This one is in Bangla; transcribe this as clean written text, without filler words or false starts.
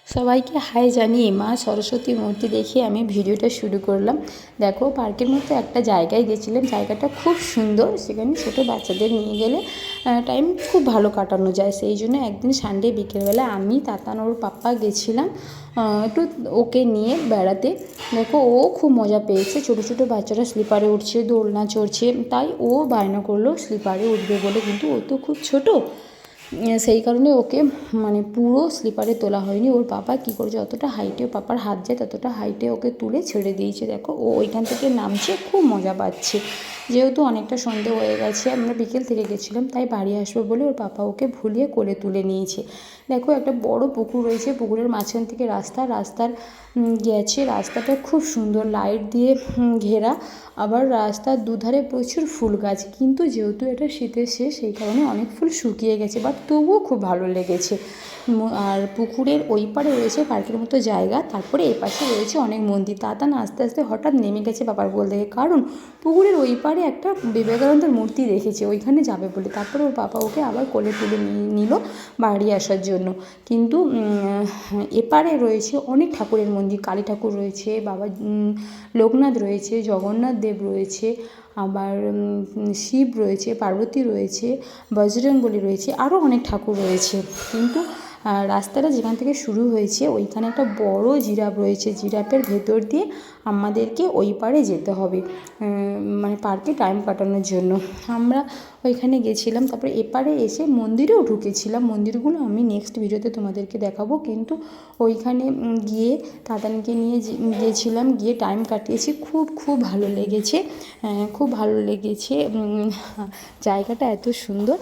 সবাইকে হাই জানিয়ে মা সরস্বতী মূর্তি দেখিয়ে আমি ভিডিওটা শুরু করলাম। দেখো, পার্কের মতো একটা জায়গায় গেছিলাম, জায়গাটা খুব সুন্দর। সেখানে ছোটো বাচ্চাদের নিয়ে গেলে টাইম খুব ভালো কাটানো যায়। সেই জন্য একদিন সানডে বিকেলবেলা আমি, তাতান, ওর পাপ্পা গেছিলাম একটু ওকে নিয়ে বেড়াতে। দেখো, ও খুব মজা পেয়েছে। ছোটো ছোটো বাচ্চারা স্লিপারে উঠছে, দোলনা চড়ছে, তাই ও বায়না করলো স্লিপারে উঠবে বলে, কিন্তু ও তো খুব ছোটো, সেই কারণে ওকে পুরো স্লিপারে তোলা হয়নি। ওর পাপা কী করেছে, যতটা হাইটে ওর পাপার হাত যায় ততটা হাইটে ওকে তুলে ছেড়ে দিয়েছে। দেখো, ও ওইখান থেকে নামছে, খুব মজা পাচ্ছে। যেহেতু অনেকটা সন্ধে হয়ে গেছে, আমরা বিকেল থেকে গেছিলাম, তাই বাড়ি আসবো বলে ওর পাপা ওকে ভুলিয়ে কোলে তুলে নিয়েছে। দেখো, একটা বড় পুকুর রয়েছে, পুকুরের মাঝখান থেকে রাস্তার গেছে। রাস্তাটা খুব সুন্দর, লাইট দিয়ে ঘেরা। আবার রাস্তার দুধারে প্রচুর ফুল গাছ, কিন্তু যেহেতু এটা শীতের শেষ, সেই কারণে অনেক ফুল শুকিয়ে গেছে, বাট তবুও খুব ভালো লেগেছে। আর পুকুরের ওই পারে রয়েছে পার্কের মতো জায়গা, তারপরে এই পাশে রয়েছে অনেক মন্দির। তাতান আস্তে আস্তে হঠাৎ নেমে গেছে বাবার কোল থেকে, কারণ পুকুরের ওই পারে একটা বিবেকানন্দের মূর্তি দেখেছে, ওইখানে যাবে বলে। তারপরে ওর বাবা ওকে আবার কোলে তুলে নিল বাড়ি আসার জন্য। কিন্তু এপারে রয়েছে অনেক ঠাকুরের মন্দির, কালী ঠাকুর রয়েছে, বাবা লোকনাথ রয়েছে, জগন্নাথ দেব রয়েছে, আবার শিব রয়েছে, পার্বতী রয়েছে, বজরংবলী রয়েছে, আরও অনেক ঠাকুর রয়েছে। কিন্তু রাস্তাটা যেখান থেকে শুরু হয়েছে ওইখানে একটা বড় জিরাফ রয়েছে। জিরাফের ভেতর দিয়ে আমাদেরকে ওই পারে যেতে হবে, পার্কে টাইম কাটানোর জন্য। আমরা ওইখানে গেছিলাম, তারপরে এপারে এসে মন্দিরেও ঢুকেছিলাম। মন্দিরগুলো আমি নেক্সট ভিডিওতে তোমাদেরকে দেখাবো। কিন্তু ওইখানে গিয়ে তাতানকে নিয়ে গিয়েছিলাম, গিয়ে টাইম কাটিয়েছি। খুব ভালো লেগেছে, খুব ভালো লেগেছে। জায়গাটা এত সুন্দর।